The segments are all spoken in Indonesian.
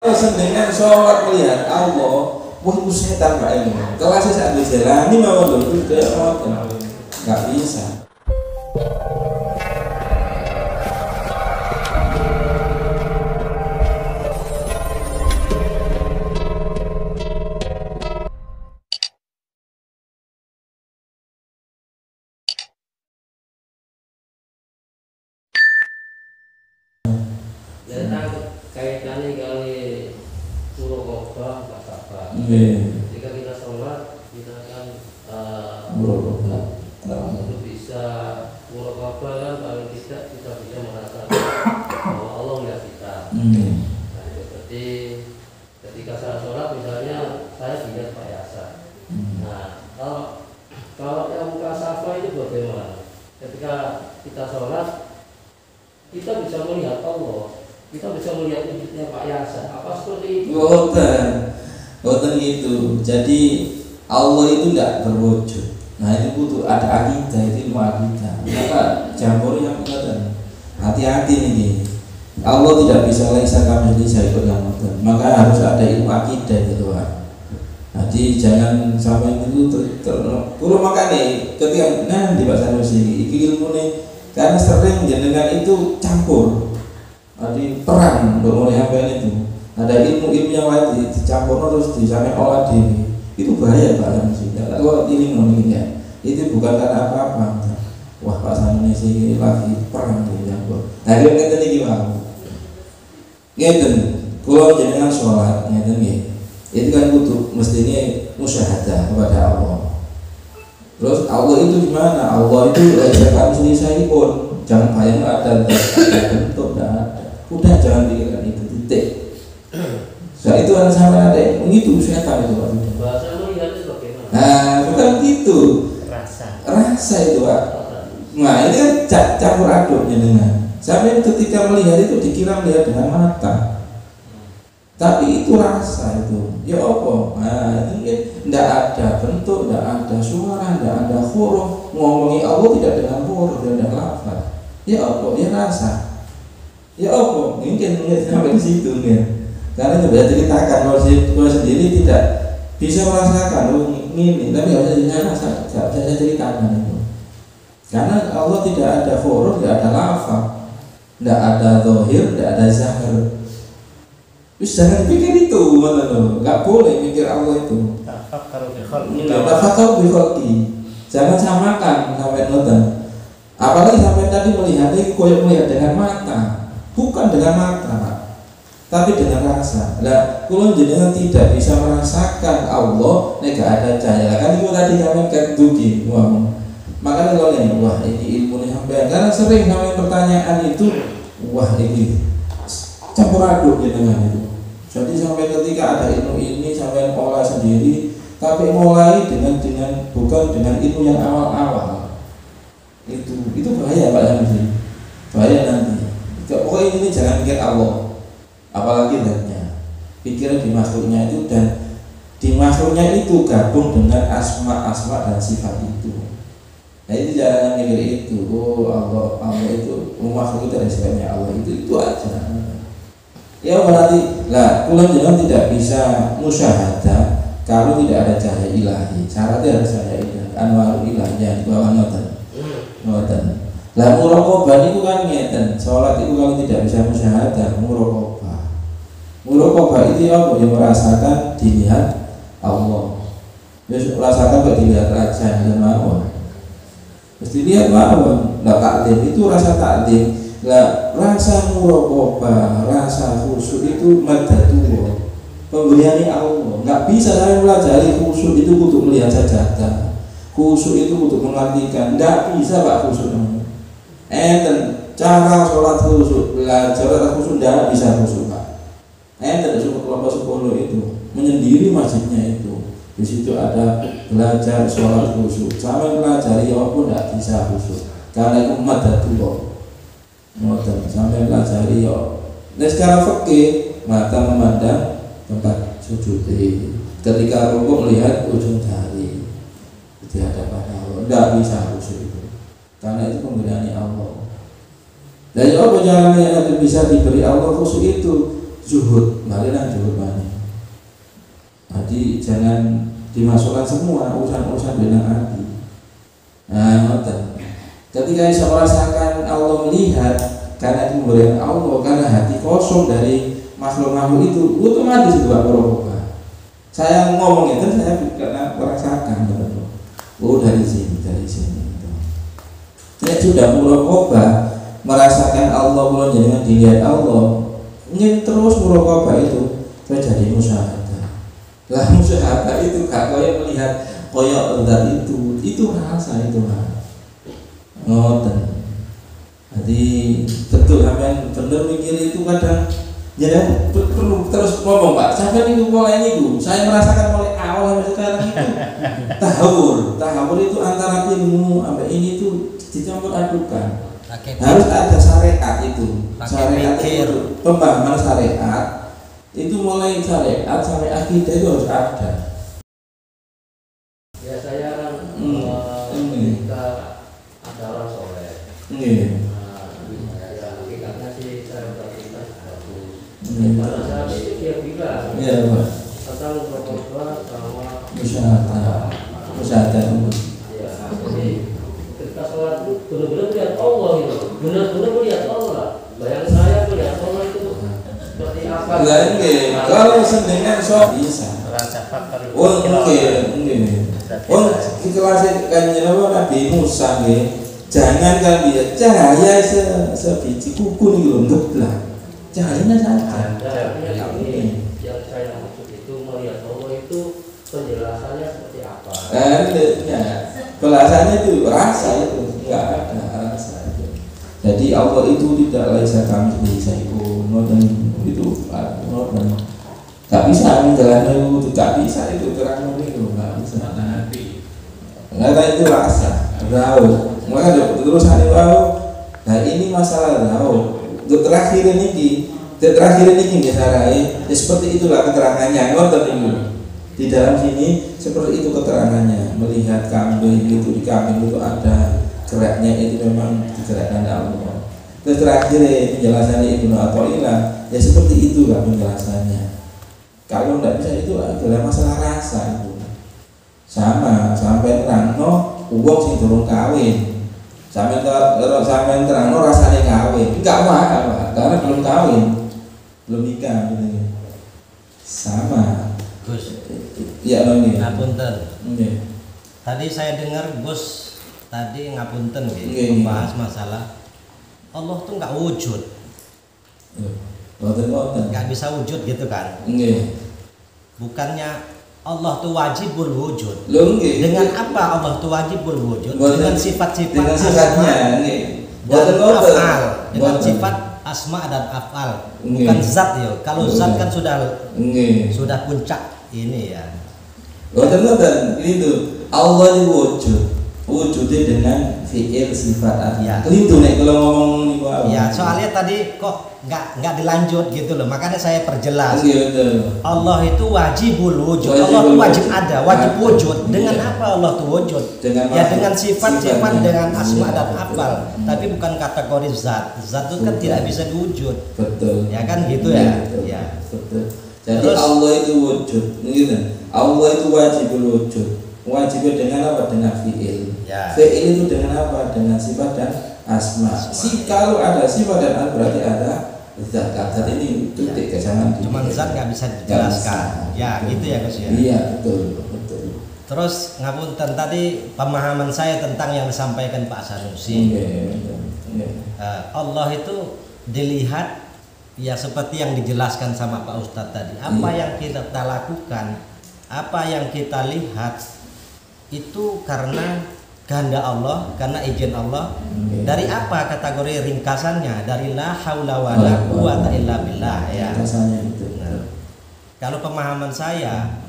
Sendengan sholat melihat Allah, wah itu setan Pak ini. Kelasnya saat dijalani mau dulu tidak mau, nggak bisa. Kaitannya kali murokobah apa? Jika kita sholat kita kan untuk bisa murokobah kan paling tidak kita bisa merasakan bahwa Allah melihat kita. Nah, seperti ketika saya sholat misalnya saya dilihat Pak Yasa. Nah kalau yang muka safa itu bagaimana? Ketika kita sholat kita bisa melihat Allah. Kita bisa melihat wujudnya Pak Yasa. Apa seperti itu? Boten gitu. Jadi Allah itu tidak berwujud. Nah itu butuh ada akidah, itu ilmu akidah. Maka jamur yang boten. Hati-hati nih. Allah tidak bisa laisa kamitslihi syai'un yang boten. Maka harus ada ilmu akidah gitu Pak. Jadi jangan sampai itu kalau makanya ketika di Pak Sanusi iki ilmu nih karena sering jenengan itu campur. Jadi perang untuk mulai apa itu ada ilmu-ilmu yang lain dicampur terus disamai olah diri itu bahaya Pak Sanusi. Kalau ini ngomongnya itu bukan karena apa-apa. Wah Pak Sanusi lagi perang dicampur. Nah dia ngeten iki mau. Ngeten kalau jenengan sholat ngeten nggih. Itu kan butuh mestinya musyahadah kepada Allah. Terus Allah itu gimana? Allah itu jangan sendiri saya pun jangan bayang ada bentuk ada. Udah jangan pikirkan itu titik. Soal itu kan sama ada begitu setan itu Pak. Bahasa melihat itu bagaimana? Nah bukan gitu. Rasa itu Pak. Nah ini kan campur aduknya dengan. Sampai ketika melihat itu dikira melihat dengan mata. Tapi itu rasa itu. Ya apa? Nah ini tidak ada bentuk, tidak ada suara, tidak ada huruf. Ngomongi Allah tidak dengan huruf, tidak ada lafaz. Ya apa? Ya rasa. Ya apa? Mungkin sampai di situ ya. Karena sudah ceritakan kalau sendiri tidak bisa merasakan ini, tapi harus saya ceritakan itu. Karena Allah tidak ada huruf, tidak ada lafaz, tidak ada zahir, tidak ada zahir. Terus jangan pikir itu, nggak boleh mikir Allah itu. Tafakkur bi khalqi. Jangan samakan sampai nonton. Apalagi sampai tadi melihatnya koyok melihat dengan mata. Bukan dengan mata, tapi dengan rasa. Nah, kalau jenengan tidak bisa merasakan Allah, nek gak ada cahaya. Kan itu tadi kami ketugi, makanya kalau ini, wah ini ilmu nih sampai. Karena sering kami pertanyaan itu, wah ini campur aduk jenengan itu. Jadi sampai ketika ada ilmu ini sampai olah sendiri, tapi mulai dengan bukan dengan ilmu yang awal-awal. Itu bahaya Pak Yanti. Bahaya nanti. Pokoknya ini jangan pikir Allah, apalagi zatnya. Pikiran di makhluknya itu dan di makhluknya itu gabung dengan asma dan sifat itu. Nah itu jangan mikir itu. Oh Allah itu makhluk itu dari sifatnya Allah itu aja. Ya berarti lah, kalau jangan tidak bisa musyahadah kalau tidak ada cahaya ilahi. Syaratnya harus cahaya ilahi. Anwarul ilahnya di bawah noten. Lah muraqabah itu kan ngeten, sholat itu kalau tidak bisa musyahadah muraqabah. Muraqabah itu apa? Yang merasakan dilihat Allah. Terus merasakan kok dilihat raja dan mawon. Terus dilihat mawon. Lah taklim itu rasa taklim. Lah rasa muraqabah, rasa khusyuk itu madhatullah. Pemberian Allah. Enggak bisa saya pelajari khusyuk itu untuk melihat sajadah. Khusyuk itu untuk mengartikan. Enggak bisa Pak khusyuk. Cara sholat khusyuk, belajar khusyuk tidak bisa khusyuk Pak. Suku kelompok 10 itu menyendiri masjidnya itu. Di situ ada belajar sholat khusyuk. Sampai pelajari pun tidak bisa khusyuk. Karena itu madhatullah. Sampai pelajari Nah secara fikih mata memandang tempat sujud. Ketika rukuk melihat ujung jari di hadapan Allah. Tidak bisa khusyuk itu. Karena itu pemberian Allah. Dari apa caranya yang bisa diberi Allah khusyuk itu? zuhud, balikan zuhud banyak. Jadi jangan dimasukkan semua urusan-urusan dengan hati. Nah, ketika bisa merasakan Allah melihat, karena itu pemberian Allah, karena hati kosong dari makhluk-makhluk itu, otomatis itu muraqabah. Saya ngomong itu saya karena merasakan, oh dari sini. Ya sudah muraqabah, merasakan Allah, mulai dengan dilihat Allah, ingin terus muraqabah itu terjadi musyahadah. Lah musyahadah itu gak kaya melihat kaya zat itu rasa itu ngoten. Jadi betul sampean bener mikir itu kadang ya perlu terus ngomong Pak. Sampean itu mulai niku, saya merasakan mulai awal sampai sekarang itu tahawur itu antara ilmu sampai ini itu dicampur adukan. Harus ada syariat itu. Syariat itu pemahaman syariat. Itu mulai syariat sampai akidah itu harus ada. Ya saya kan ketika ada orang soleh. Ya hakikatnya sih saya berkita bagus. Pada saat itu dia bilang tentang berkorban sama musyahadah. Ya, jadi ketika sholat itu benar-benar melihat Allah itu, benar-benar melihat Allah. Bayang saya melihat Allah itu seperti apa? Kalau sendengan so bisa. Oh mungkin. Oh kelas kanjeng Nabi Musa nggih. Jangan kan dia cahaya sebiji kuku nih lho ngeblak. Cahayanya saja. Yang saya maksud itu melihat Allah itu penjelasannya seperti apa? Ya, penjelasannya itu rasa itu enggak ada rasa itu. Jadi Allah itu tidak laisa kamitslihi syai'un, itu nggak bisa menjalani itu, nggak bisa itu terang itu, nggak bisa. Nggak itu rasa, tahu. Maka terus hari tahu. Nah ini masalah tahu. Untuk terakhir ini misalnya, ya seperti itulah keterangannya. Nonton ini di dalam sini seperti itu keterangannya. Melihat kambing itu di kambing itu ada geraknya itu memang digerakkan Allah. Terus terakhir penjelasannya Ibnu Athaillah, ya seperti itulah penjelasannya. Kalau tidak bisa itu adalah masalah rasa itu. Sama sampai terangno uang sing durung kawin. Sampai terangno rasanya kawin. Enggak apa-apa karena belum kawin. Belum nikah gitu. Sama. Gus. Iya nggih. Ngapunten. Nggih. Tadi saya dengar Gus tadi ngapunten gitu membahas masalah Allah tuh nggak wujud. Nggak bisa wujud gitu kan? Bukannya Allah tuh wajibul wujud. Dengan apa Allah tuh wajibul wujud? Dengan sifat-sifat sifatnya, dan afal. Dengan sifat asma dan afal. Bukan zat ya. Kalau zat kan sudah puncak ini ya. Boten itu Allah itu wujudnya dengan fi'il sifat ya. Keliru nek kalau ngomong niku. Ya, soalnya tadi kok nggak dilanjut gitu loh. Makanya saya perjelas. Allah itu wajibul wujud. Allah itu wajib ada, wajib wujud. Dengan apa Allah itu wujud? Dengan sifat-sifat, dengan asma dan afal. Tapi bukan kategori zat. Zat itu kan tidak bisa diwujud. Betul. Ya kan gitu ya. Ya. Betul. Jadi terus, Allah itu wujud. Gitu. Allah itu wajibul wujud. Wajibnya dengan apa? Dengan fi'il. Ya. Fi'il itu dengan apa? Dengan sifat dan asma. Kalau ada sifat dan asma berarti ada zat. Zat ini titik kesangan. Cuman zat nggak bisa dijelaskan. Ya, gitu ya Gus ya. Iya betul. Terus ngapunten tadi pemahaman saya tentang yang disampaikan Pak Sanusi. Allah itu dilihat ya seperti yang dijelaskan sama Pak Ustadz tadi. Apa yang kita lakukan, apa yang kita lihat itu karena kehendak Allah, karena izin Allah. Dari apa kategori ringkasannya? Dari la haula wala quwata illa billah ya. Nah, kalau pemahaman saya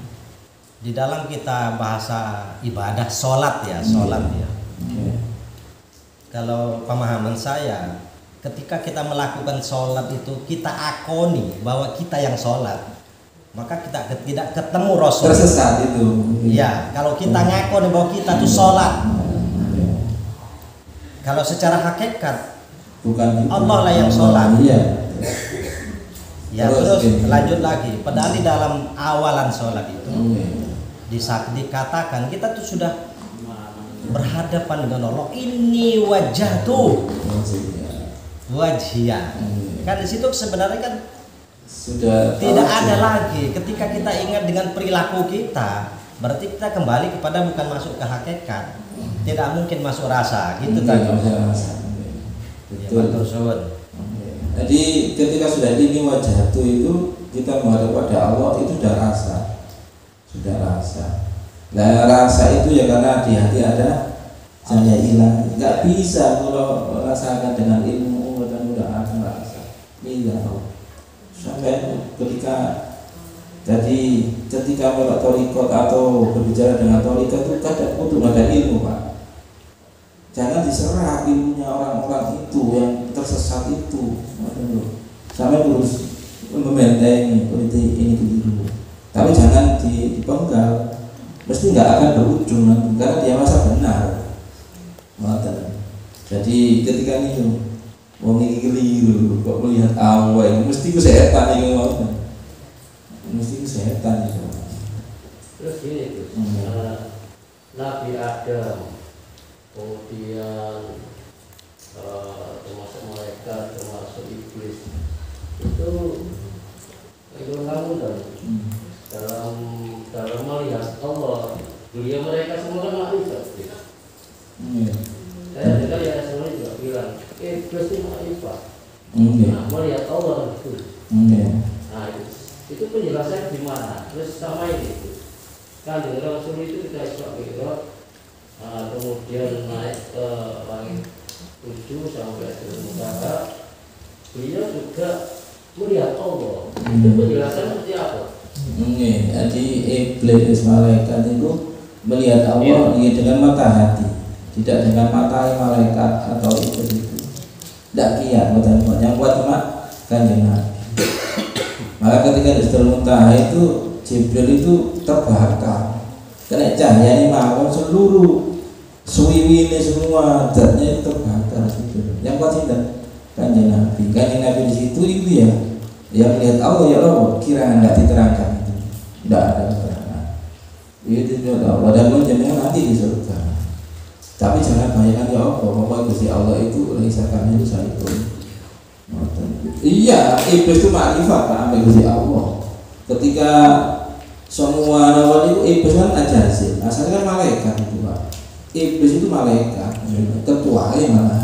di dalam kita bahasa ibadah sholat ya, kalau pemahaman saya ketika kita melakukan sholat itu kita akoni bahwa kita yang sholat, maka kita tidak ketemu Rasul. Tersesat itu. Ya, kalau kita ngaku bahwa kita tuh sholat. Kalau secara hakikat bukan Allah lah yang sholat. Iya. Ya terus lanjut lagi. Padahal di dalam awalan sholat itu dikatakan kita tuh sudah berhadapan dengan Allah. Ini wajah tuh wajah. Kan di situ sebenarnya kan sudah tidak ada lagi. Ketika kita ingat dengan perilaku kita, berarti kita kembali kepada bukan masuk ke hakikat. Tidak mungkin masuk rasa gitu tadi. Betul. Jadi ketika sudah ini wajah itu kita menghadap pada Allah itu sudah rasa. Nah rasa itu ya karena di hati ada cahaya ilahi. Nggak bisa kalau rasakan dengan ilmu dan udah akan rasa. Iya. Sampai ketika melak torikot atau berbicara dengan torikot itu kadang untuk ada ilmu Pak. Jangan diserah ilmunya orang-orang itu yang tersesat itu. Sampai terus membentengi ini dulu. Tapi jangan dipenggal. Mesti nggak akan berujung nanti karena dia masa benar. Jadi ketika ini wong iki keliru kok melihat Allah ini mesti ku setan iki ngoten. Mesti ku setan itu. Terus gini Gus, Nabi Adam, kemudian termasuk malaikat, termasuk iblis itu kamu dalam melihat Allah, dunia mereka semua kan makrifat. Saya dengar ya semua juga bilang, iblis itu makrifat. Nah, melihat Allah itu. Nah itu penjelasannya di mana? Terus sama ini kan dengan Rasul itu kita Isra Mi'raj, kemudian naik ke langit 7 sampai ke Muntaha, beliau juga melihat Allah. Itu penjelasannya seperti apa? Jadi iblis malaikat itu melihat Allah dengan mata hati, tidak dengan mata malaikat atau iblis itu. Tidak kiat, yang kuat cuma Kanjeng Nabi. Maka ketika di Sidratul Muntaha itu Jibril itu terbakar karena cahaya ini mawon seluruh suwiwine semua zatnya itu terbakar gitu. Yang kuat sinten? Kanjeng Nabi. Kanjeng Nabi di situ itu ya melihat Allah ya Allah kira nggak diterangkan itu, tidak ada keterangan. Itu Allah dan menjenengan nanti di surga. Tapi jangan bayangkan ya Allah bahwa Gusti Allah itu risakannya itu saya itu. Iya, iblis itu makrifat Pak sampai Gusti Allah. Ketika semua awal itu iblis kan ajazil, asalnya kan malaikat itu Pak. Iblis itu malaikat, ketuanya malah.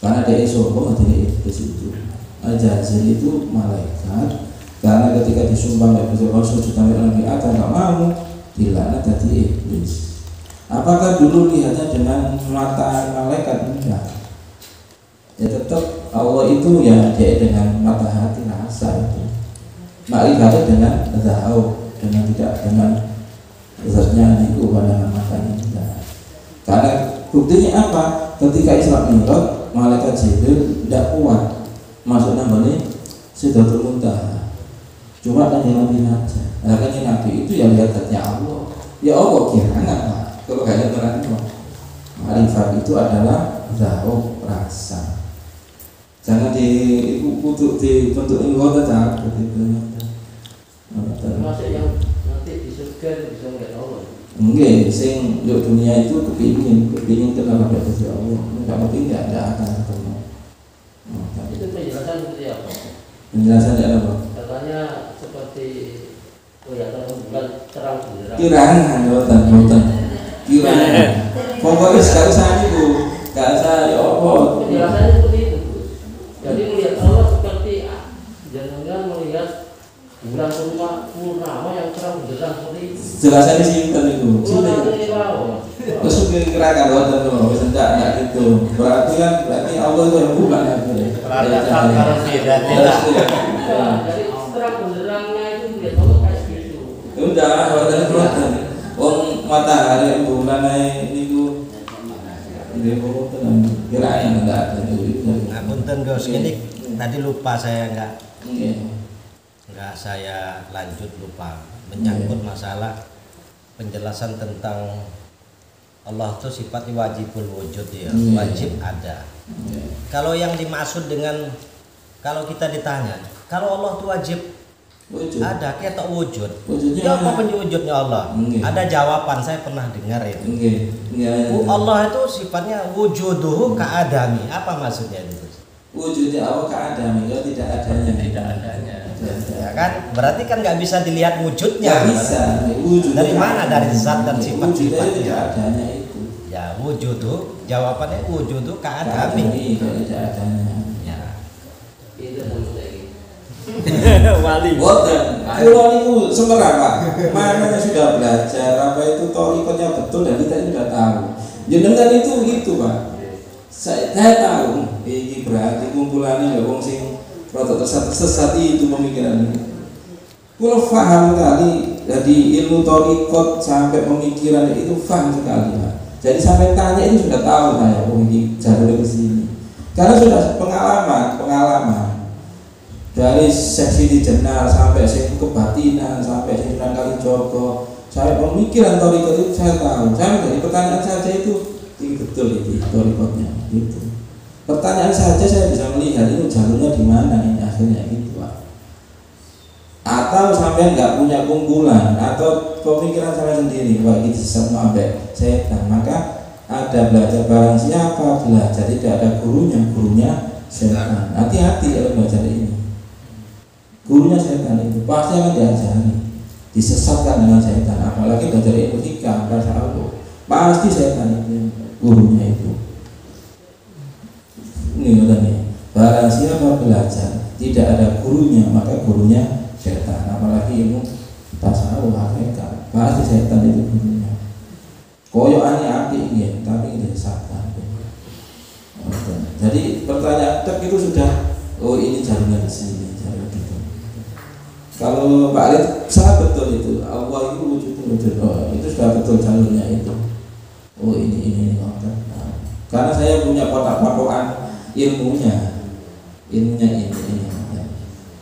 Karena dia sombong jadi iblis itu. Ajazil itu malaikat. Karena ketika disumpah oleh Gusti Allah sujud sampai Nabi Adam nggak mau, dilaknat jadi iblis. Apakah dulu lihatnya dengan mata malaikat? Enggak. Ya tetap Allah itu ya dia dengan mata hati rasa itu. Makrifat dengan zahau, dengan tidak dengan zatnya itu pada mata ini. Karena buktinya apa? Ketika Isra Mi'raj, malaikat Jibril tidak kuat masuk namanya Sidratul Muntaha. Cuma kan Nabi aja. Nah kan Nabi itu yang lihat zatnya Allah. Ya Allah kira enggak Pak. Kalau kayak terang makrifat itu adalah zahau rasa. Jangan untuk dibentuk anggota takut itu. Termasuk yang nanti di surga bisa melihat Allah. Mungkin sing di dunia itu kepingin kenal pada Gusti Allah. Kalau tidak akan ketemu. Itu penjelasan seperti apa? Penjelasannya apa? Katanya seperti kelihatan bulan terang benderang. Kirangan Kirangan. Pokoknya sekali saja itu. Gak usah ya apa. Penjelasannya seperti itu. Jadi melihat Allah seperti jangan melihat bulan purnama yang terang benderang seperti itu. Jelasannya simpen itu. Terus kira-kira wonten to, wis enggak gitu. Berarti Allah itu yang bukan ya. Jadi terang benderangnya itu melihat Allah kayak gitu. Udah, wonten. Wong matahari bulan niku nggih kok tenan. Kira-kira enggak ada itu. Ngapunten Gus, ini tadi lupa saya enggak saya lanjut lupa menyangkut masalah penjelasan tentang Allah itu sifatnya wajibul wujud ya, wajib ada. Kalau yang dimaksud dengan kalau kita ditanya kalau Allah itu wajib Wujud. ada ketok wujud. Wujudnya Ya apa wujudnya Allah? Nggih. Ada jawaban, saya pernah dengar itu. Nggih. Nggih. Allah itu sifatnya wujuduhu ka'adami. Apa maksudnya itu? Wujudnya Allah keadaan itu tidak adanya. Tidak adanya. Ya kan? Berarti kan nggak bisa dilihat wujudnya. Nggak bisa. Wujudnya Dari mana? Dari zat dan wujudnya itu tidak sifat-sifatnya. adanya itu. Ya wujudu, jawabannya wujudu ka'adami. Tidak adanya. Ya. Itu tentu lagi. Wali. Boten, kula niku semerah Pak. Makanya sudah belajar apa itu thariqatnya betul dan kita sudah tahu. Jenengan itu Pak. Saya tahu ini berarti kumpulannya ya wong sing rada tersesat itu pemikiran. Kula paham sekali dari ilmu thariqat sampai pemikiran itu paham sekali Pak. Jadi sampai tanya itu sudah tahu saya ini jalur ke sini. Karena sudah pengalaman. Dari seksi di Jenar sampai seksi kebatinan sampai seksi Kalijogo sampai pemikiran thariqat itu saya tahu. Saya dari pertanyaan saja itu betul itu thariqatnya itu. Pertanyaan saja saya bisa melihat itu jalurnya di mana ini akhirnya gitu Pak. Atau sampai nggak punya kumpulan atau pemikiran saya sendiri wah itu sampai setan, maka ada belajar barang siapa belajar tidak ada gurunya setan. Hati-hati kalau belajar ini. Gurunya setan itu pasti akan diajari, disesatkan dengan setan. Apalagi belajar ilmu hikam, bahasa Allah, pasti setan itu gurunya itu. Ini udah nih. Barang siapa belajar tidak ada gurunya, maka gurunya setan. Apalagi ilmu tasawuf hakikat, pasti setan itu gurunya. Koyokannya api ini, tapi disesatkan. Jadi pertanyaan itu sudah, oh ini jalurnya di sini, jalur gitu. Kalau Pak Alif sangat betul itu, Allah itu wujud, oh, itu sudah betul jalurnya itu. Oh ini. Nah, karena saya punya kotak-kotakan ilmunya ini.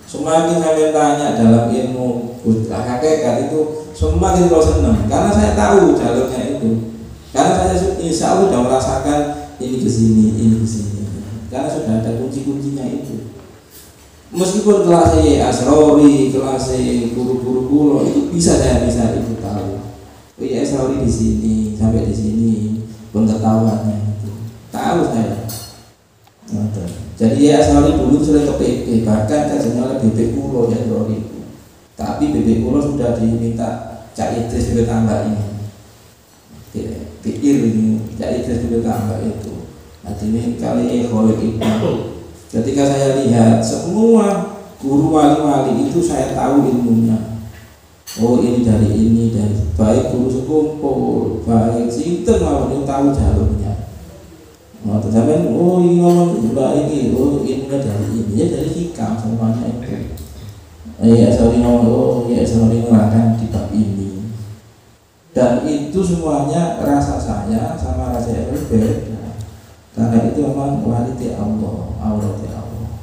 Semakin saya tanya dalam ilmu hakikat itu, semakin kalau senang. Karena saya tahu jalurnya itu. Karena saya insya Allah sudah merasakan ini ke sini. Karena sudah ada kunci-kuncinya itu. Meskipun kelas Asrori, kelas guru-guru kulo itu bisa itu tahu. Oh iya Asrori di sini sampai di sini pengetahuannya itu tahu saya. Jadi ya Asrori dulu sudah ke PP, bahkan kajiannya oleh BP kulo ya Asrori itu. Tapi BP kulo sudah diminta Cak Idris juga tambah ini. Pikir ini Cak Idris juga tambah itu. Nah ini kali Khalid itu. Ketika saya lihat semua guru wali-wali itu saya tahu ilmunya. Oh ini dari baik guru sekumpul, baik sinten mawon tahu jalurnya. Nah, sampai oh ini ngomong juga ini, oh ilmunya dari ini, ya dari hikam semuanya itu. Sorry ngomong, sorry ngelakan di bab ini. Dan itu semuanya rasa saya sama rasa yang berbeda. Karena itu memang wali Allah, aurat Allah.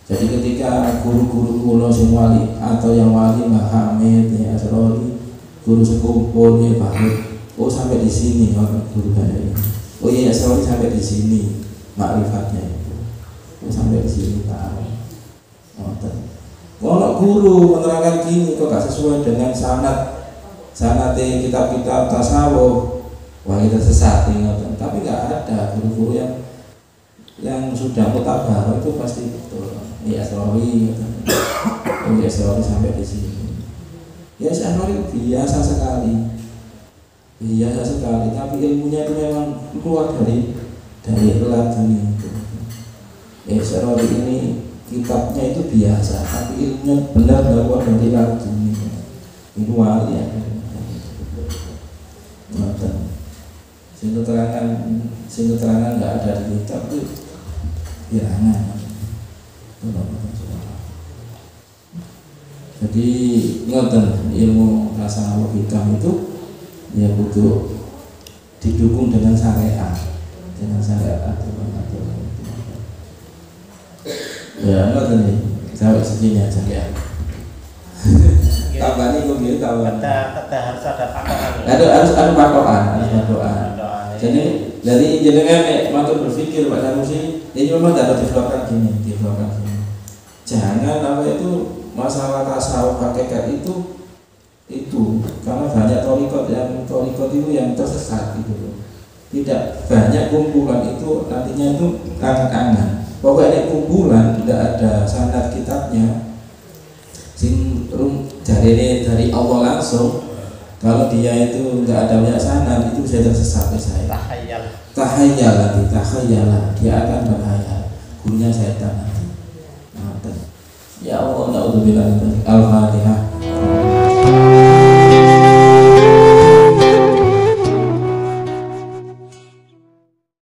Jadi ketika guru-guru kulo sing wali atau yang wali Mbah Hamid, ya Asrori, guru sekumpul ya Bahid, oh sampai di sini guru saya ini. Oh iya Asrori sampai di sini makrifatnya itu. Oh sampai di sini tahu. Kalau guru menerangkan gini kok gak sesuai dengan sanad kitab-kitab tasawuf. Wah kita sesat tapi nggak ada guru-guru yang sudah mutabar itu pasti betul. Ya Asrori, ya Asrori sampai di sini. Ya Asrori biasa sekali, tapi ilmunya itu memang keluar dari laduni itu. Ya Asrori ini kitabnya itu biasa, tapi ilmunya benar keluar dari laduni. Itu wali ya. Sing keterangan nggak ada di kitab itu bilangan. Jadi ngoten ilmu rasa hikam itu ya butuh didukung dengan syariat, aturan. Ya ngoten nih, sampai segini aja ya. Tambah nih gue tambah. Kata harus ada patokan. Harus ada patokan. Jadi dari jenengan matur berpikir pada musim ini memang dapat dikeluarkan gini. jangan apa itu masalah tasawuf hakikat itu karena banyak torikot itu yang tersesat gitu loh. Tidak banyak kumpulan itu nantinya itu angan-angan. Pokoknya kumpulan tidak ada sanad kitabnya. Sing dari Allah langsung. Kalau dia itu nggak ada banyak sanad itu bisa tersesat saya. Tahayyala dia akan berhayal. Gurunya setan nanti. Ya Allah, naudzubillah. Al-Fatihah.